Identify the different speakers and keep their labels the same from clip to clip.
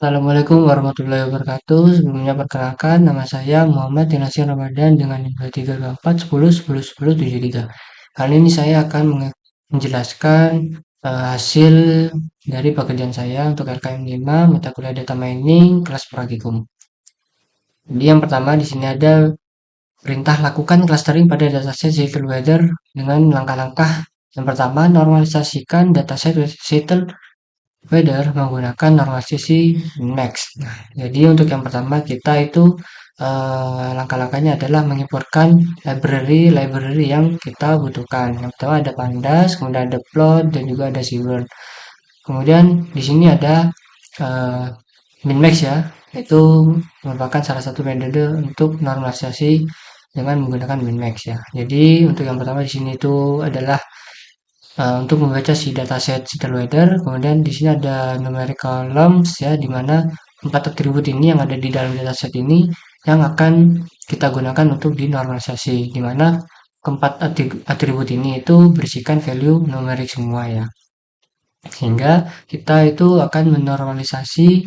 Speaker 1: Assalamualaikum warahmatullahi wabarakatuh. Sebelumnya perkenalkan, nama saya Muhammad Dinasir Ramadan dengan NIM 2324101073. Kali ini saya akan menjelaskan hasil dari pekerjaan saya untuk LKM 5 mata kuliah data mining kelas praktikum. Jadi yang pertama di sini ada perintah lakukan clustering pada dataset settle weather dengan langkah-langkah. Yang pertama, normalisasikan dataset settle weather menggunakan normalisasi max. Nah, jadi untuk yang pertama kita itu langkah-langkahnya adalah mengimportkan library yang kita butuhkan. Yang pertama ada pandas, kemudian ada plot dan juga ada seaborn. Kemudian di sini ada uh, minmax ya, itu merupakan salah satu metode untuk normalisasi dengan menggunakan minmax ya. Jadi untuk yang pertama di sini itu adalah untuk membaca si dataset settle weather, kemudian di sini ada numeric columns ya, di mana 4 atribut ini yang ada di dalam dataset ini yang akan kita gunakan untuk dinormalisasi, di mana keempat atribut ini itu berisikan value numerik semua ya. Sehingga kita itu akan menormalisasi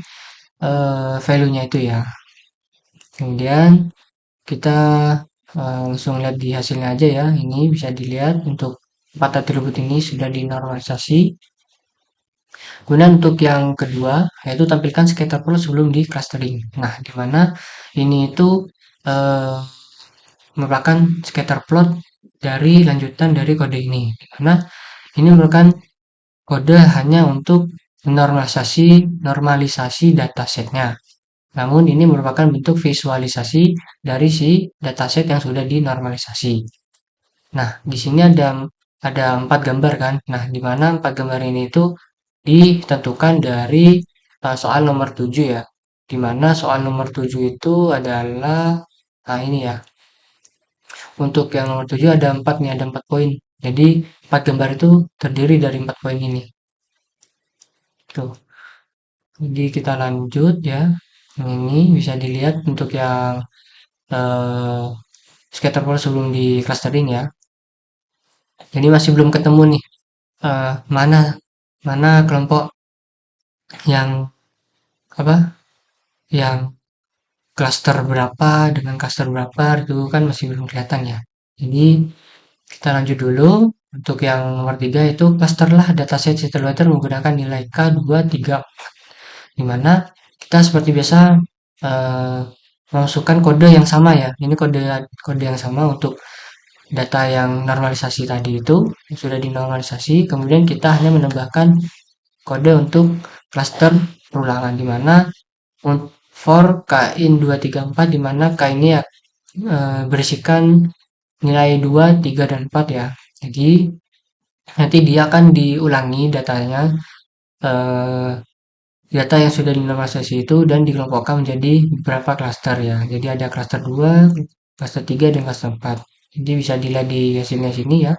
Speaker 1: value-nya itu ya. Kemudian kita langsung lihat di hasilnya aja ya. Ini bisa dilihat untuk 4 atribut ini sudah dinormalisasi. Kemudian untuk yang kedua, yaitu tampilkan scatter plot sebelum di clustering. Nah, di mana ini itu eh, merupakan scatter plot dari lanjutan dari kode ini. Di mana ini merupakan kode hanya untuk normalisasi datasetnya. Namun ini merupakan bentuk visualisasi dari si dataset yang sudah dinormalisasi. Nah, di sini ada 4 gambar kan. Nah, di mana 4 gambar ini itu ditentukan dari soal nomor 7 ya. Di mana soal nomor 7 itu adalah nah ini ya. Untuk yang nomor 7 ada 4 nih, ada 4 poin. Jadi 4 gambar itu terdiri dari 4 poin ini. Tuh. Jadi kita lanjut ya. Ini bisa dilihat untuk yang eh, scatter plot sebelum di clustering ya. Jadi masih belum ketemu nih mana mana kelompok yang apa yang klaster berapa dengan klaster berapa itu kan masih belum kelihatan ya. Jadi kita lanjut dulu untuk yang nomor 3 itu klaster lah dataset settle weather menggunakan nilai K2, 3, di mana kita seperti biasa eh, memasukkan kode yang sama ya. Ini kode kode yang sama untuk data yang normalisasi tadi itu yang sudah dinormalisasi. Kemudian kita hanya menambahkan kode untuk klaster perulangan di mana for K-in 234 di mana K ini ya, berisikan nilai 2, 3, dan 4 ya. Jadi nanti dia akan diulangi datanya eh, data yang sudah dinormalisasi itu dan dikelompokkan menjadi beberapa klaster ya. Jadi ada klaster 2, klaster 3, dan klaster 4. Jadi bisa dilihat di hasilnya sini ya.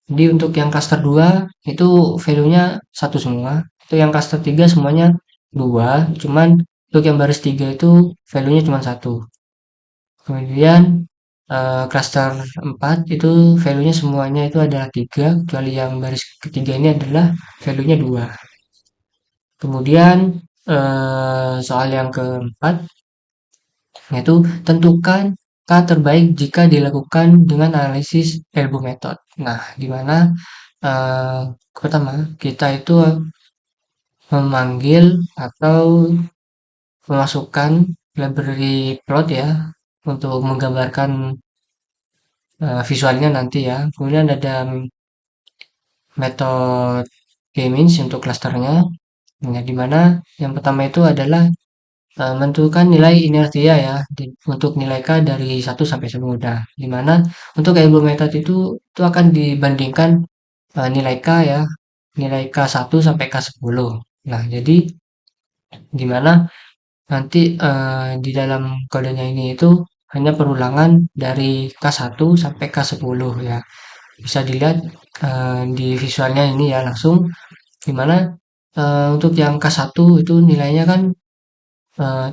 Speaker 1: Jadi untuk yang cluster 2 itu value-nya satu semua. Itu yang cluster 3 semuanya 2, cuman untuk yang baris 3 itu value-nya cuma satu. Kemudian cluster 4 itu value-nya semuanya itu adalah 3, kecuali yang baris ketiga ini adalah value-nya 2. Kemudian soal yang keempat yaitu tentukan K terbaik jika dilakukan dengan analisis elbow method. Nah, di mana pertama kita itu memanggil atau memasukkan library plot ya untuk menggambarkan visualnya nanti ya. Kemudian ada metode k-means untuk klasternya. Nah, di mana yang pertama itu adalah menentukan nilai inertia ya untuk nilai K dari 1 sampai 10. Nah, di mana untuk elbow method itu akan dibandingkan nilai K ya, nilai K1 sampai K10. Nah, jadi di mana nanti di dalam kodenya ini itu hanya perulangan dari K1 sampai K10 ya. Bisa dilihat di visualnya ini ya langsung di mana untuk yang K1 itu nilainya kan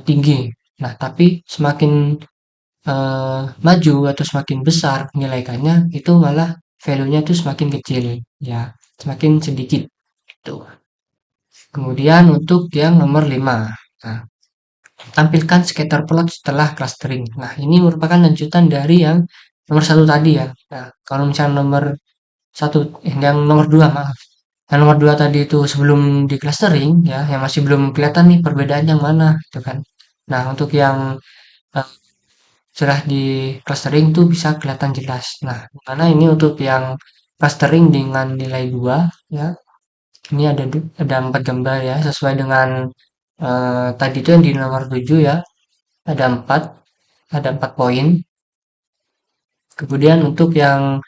Speaker 1: tinggi. Nah, tapi semakin maju atau semakin besar nilai K-nya itu malah value-nya itu semakin kecil ya, semakin sedikit gitu. Kemudian untuk yang nomor 5. Nah, tampilkan scatter plot setelah clustering. Nah, ini merupakan lanjutan dari yang nomor satu tadi ya. Nah, kalau misalnya nomor satu, yang nomor dua maaf. Yang nomor dua tadi itu sebelum di clustering ya, yang masih belum kelihatan nih perbedaannya yang mana, gitu kan. Nah, untuk yang eh, sudah di clustering tuh bisa kelihatan jelas. Nah, mana ini untuk yang clustering dengan nilai 2 ya. Ini ada 4 gambar ya, sesuai dengan tadi itu yang di nomor 7 ya. Ada empat poin. Kemudian untuk yang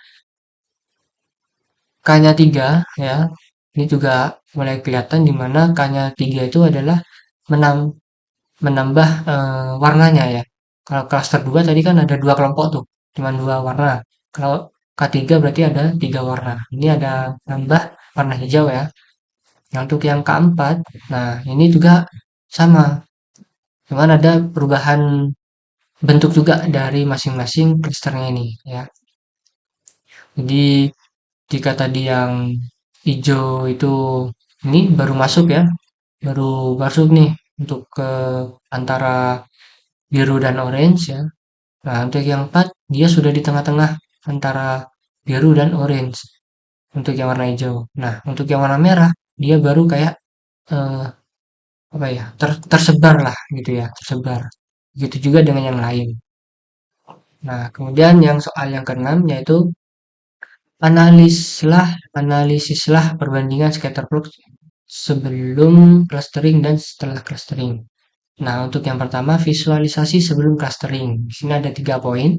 Speaker 1: K-nya 3 ya, ini juga mulai kelihatan di mana K-nya 3 itu adalah menam, menambah warnanya ya. Kalau cluster 2 tadi kan ada dua kelompok tuh, cuma dua warna. Kalau K3 berarti ada tiga warna. Ini ada nambah warna hijau ya. Nah, untuk yang keempat, nah ini juga sama, cuman ada perubahan bentuk juga dari masing-masing clusternya ini ya. Jadi jika tadi yang hijau itu ini baru masuk ya, baru masuk nih untuk ke antara biru dan orange ya. Nah, untuk yang 4 dia sudah di tengah-tengah antara biru dan orange untuk yang warna hijau. Nah, untuk yang warna merah dia baru kayak eh, apa ya, tersebar lah gitu ya, tersebar. Begitu juga dengan yang lain. Nah, kemudian yang soal yang keenam yaitu analisislah perbandingan scatter plot sebelum clustering dan setelah clustering. Nah, untuk yang pertama, visualisasi sebelum clustering. Di sini ada 3 poin,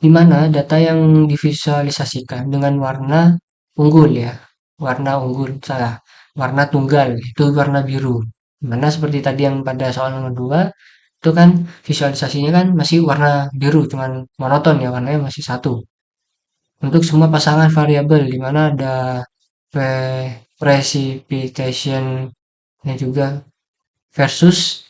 Speaker 1: di mana data yang divisualisasikan dengan warna unggul ya, warna unggul, salah, warna tunggal, itu warna biru. Dimana seperti tadi yang pada soal nomor 2, itu kan visualisasinya kan masih warna biru, cuman monoton ya, warnanya masih satu. Untuk semua pasangan variabel, di mana ada precipitation dan juga versus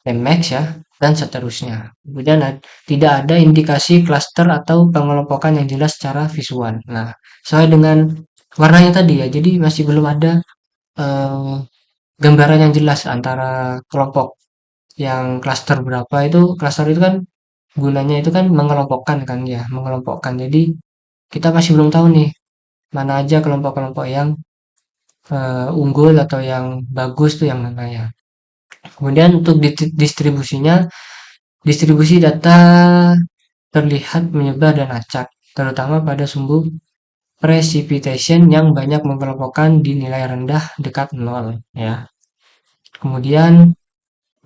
Speaker 1: max ya, dan seterusnya. Kemudian tidak ada indikasi klaster atau pengelompokan yang jelas secara visual. Nah, sesuai dengan warnanya tadi ya, jadi masih belum ada eh, gambaran yang jelas antara kelompok yang klaster berapa itu. Klaster itu kan gunanya itu kan mengelompokkan kan ya, mengelompokkan. Jadi kita masih belum tahu nih mana aja kelompok-kelompok yang unggul atau yang bagus tuh yang mana ya. Kemudian untuk distribusinya, distribusi data terlihat menyebar dan acak, terutama pada sumbu precipitation yang banyak mengelompokkan di nilai rendah dekat nol ya. Kemudian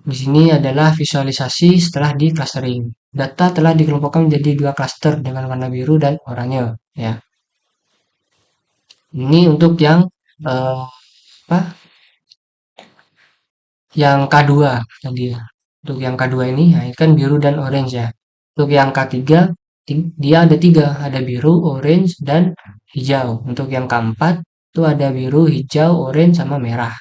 Speaker 1: di sini adalah visualisasi setelah di clustering. Data telah dikelompokkan menjadi dua cluster dengan warna biru dan oranye ya. Ini untuk yang apa? Yang K2 tadi ya. Untuk yang K2 ini, ya, ini kan biru dan orange ya. Untuk yang K3, dia ada tiga, ada biru, orange, dan hijau. Untuk yang keempat, itu ada biru, hijau, orange, sama merah.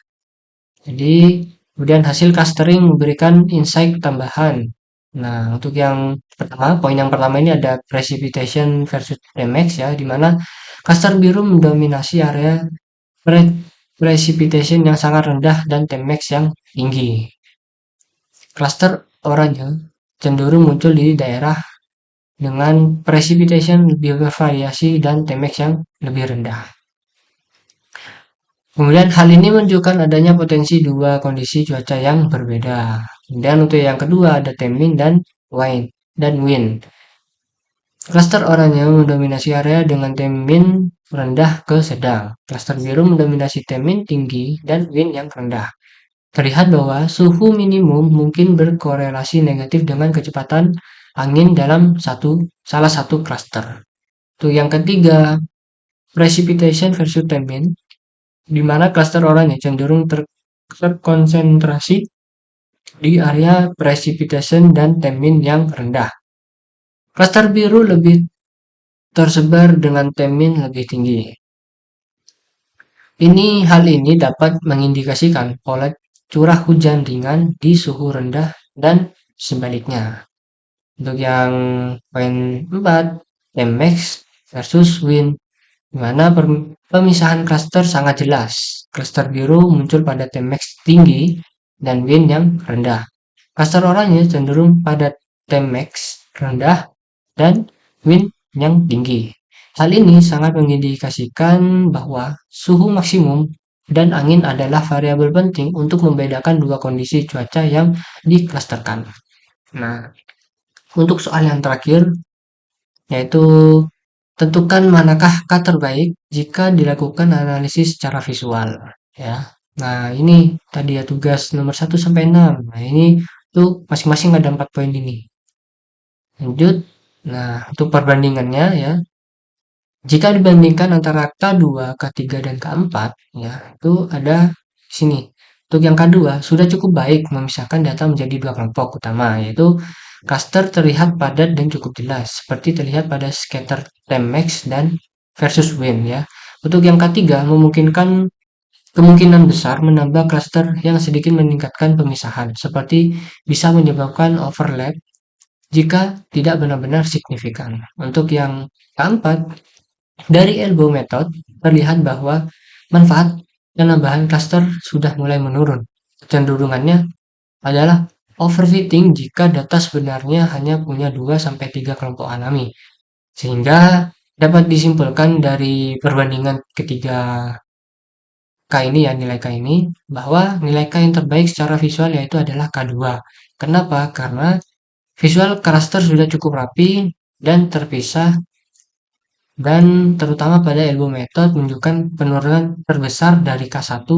Speaker 1: Jadi, kemudian hasil clustering memberikan insight tambahan. Nah, untuk yang pertama, poin yang pertama ini ada precipitation versus Remax ya, di mana cluster biru mendominasi area precipitation yang sangat rendah dan Tmax yang tinggi. Cluster oranye cenderung muncul di daerah dengan precipitation lebih bervariasi dan Tmax yang lebih rendah. Kemudian hal ini menunjukkan adanya potensi dua kondisi cuaca yang berbeda. Dan untuk yang kedua ada Temin dan wind. Cluster oranye mendominasi area dengan Temin rendah ke sedang. Cluster biru mendominasi Temin tinggi dan wind yang rendah. Terlihat bahwa suhu minimum mungkin berkorelasi negatif dengan kecepatan angin dalam salah satu cluster. Untuk yang ketiga, precipitation versus Temin, di mana cluster oranye cenderung terkonsentrasi di area precipitation dan Temin yang rendah. Cluster biru lebih tersebar dengan Temin lebih tinggi. Hal ini dapat mengindikasikan pola curah hujan ringan di suhu rendah dan sebaliknya. Untuk yang poin 4, Tmax versus Wind, di mana pemisahan cluster sangat jelas. Cluster biru muncul pada Tmax tinggi dan wind yang rendah. Cluster oranye cenderung pada Tmax rendah dan wind yang tinggi. Hal ini sangat mengindikasikan bahwa suhu maksimum dan angin adalah variabel penting untuk membedakan dua kondisi cuaca yang diklasterkan. Nah, untuk soal yang terakhir, yaitu tentukan manakah K terbaik jika dilakukan analisis secara visual. Ya, nah ini tadi ya tugas nomor 1 sampai 6. Nah ini tuh masing-masing ada 4 poin ini. Lanjut, nah untuk perbandingannya ya, jika dibandingkan antara K2, K3, dan K4, ya, itu ada di sini. Untuk yang K2, sudah cukup baik memisahkan data menjadi dua kelompok utama, yaitu cluster terlihat padat dan cukup jelas, seperti terlihat pada scatter time max dan versus wind ya. Untuk yang K3, memungkinkan kemungkinan besar menambah cluster yang sedikit meningkatkan pemisahan, seperti bisa menyebabkan overlap jika tidak benar-benar signifikan. Untuk yang keempat, dari elbow method, terlihat bahwa manfaat penambahan cluster sudah mulai menurun. Kecenderungannya adalah overfitting jika data sebenarnya hanya punya 2 sampai 3 kelompok alami. Sehingga dapat disimpulkan dari perbandingan ketiga K ini ya, nilai K ini, bahwa nilai K yang terbaik secara visual yaitu adalah K2. Kenapa? Karena visual cluster sudah cukup rapi dan terpisah dan terutama pada elbow method menunjukkan penurunan terbesar dari K1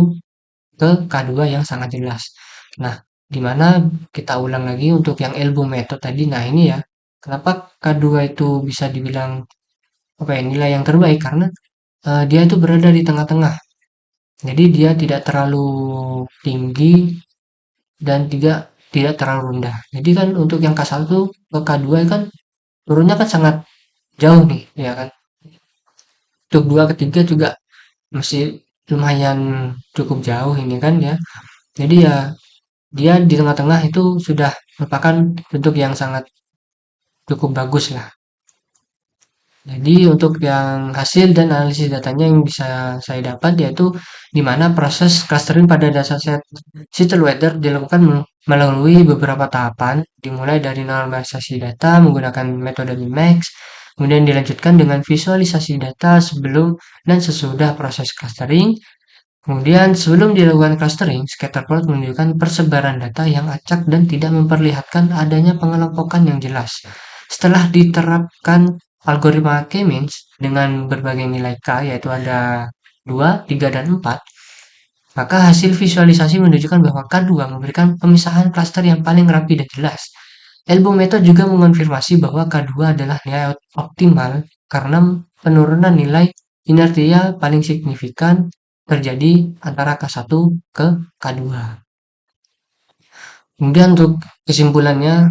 Speaker 1: ke K2 yang sangat jelas. Nah, di mana kita ulang lagi untuk yang elbow method tadi. Nah, ini ya, kenapa K2 itu bisa dibilang apa ya, nilai yang terbaik karena dia itu berada di tengah-tengah. Jadi dia tidak terlalu tinggi dan tidak terlalu rendah. Jadi kan untuk yang K1 ke K2 kan turunnya kan sangat jauh nih, ya kan. Untuk 2 ke 3 juga masih lumayan cukup jauh ini kan ya. Jadi ya dia di tengah-tengah itu sudah merupakan bentuk yang sangat cukup bagus lah. Jadi untuk yang hasil dan analisis datanya yang bisa saya dapat yaitu di mana proses clustering pada dataset Seattle Weather dilakukan melalui beberapa tahapan, dimulai dari normalisasi data menggunakan metode Mimax, kemudian dilanjutkan dengan visualisasi data sebelum dan sesudah proses clustering. Kemudian sebelum dilakukan clustering, scatter plot menunjukkan persebaran data yang acak dan tidak memperlihatkan adanya pengelompokan yang jelas. Setelah diterapkan algoritma K-means dengan berbagai nilai K, yaitu ada 2, 3, dan 4, maka hasil visualisasi menunjukkan bahwa K2 memberikan pemisahan klaster yang paling rapi dan jelas. Elbow method juga mengonfirmasi bahwa K2 adalah nilai optimal karena penurunan nilai inertia paling signifikan terjadi antara K1 ke K2. Kemudian untuk kesimpulannya,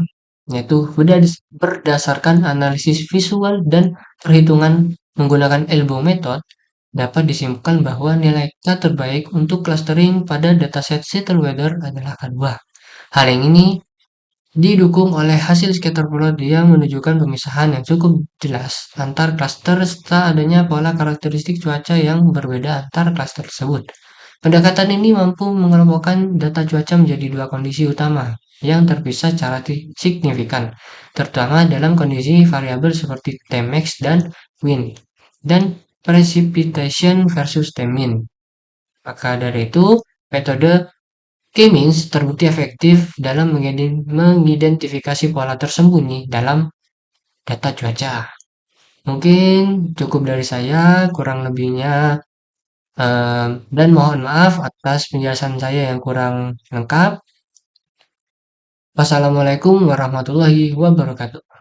Speaker 1: yaitu berdasarkan analisis visual dan perhitungan menggunakan elbow method, dapat disimpulkan bahwa nilai K terbaik untuk clustering pada dataset Seattle Weather adalah K2. Hal yang ini didukung oleh hasil scatter plot yang menunjukkan pemisahan yang cukup jelas antar klaster serta adanya pola karakteristik cuaca yang berbeda antar klaster tersebut. Pendekatan ini mampu mengelompokkan data cuaca menjadi dua kondisi utama yang terpisah secara signifikan, terutama dalam kondisi variabel seperti Tmax dan wind, dan precipitation versus Tmin. Maka dari itu, metode K-means terbukti efektif dalam mengidentifikasi pola tersembunyi dalam data cuaca. Mungkin cukup dari saya, kurang lebihnya, dan mohon maaf atas penjelasan saya yang kurang lengkap. Wassalamualaikum warahmatullahi wabarakatuh.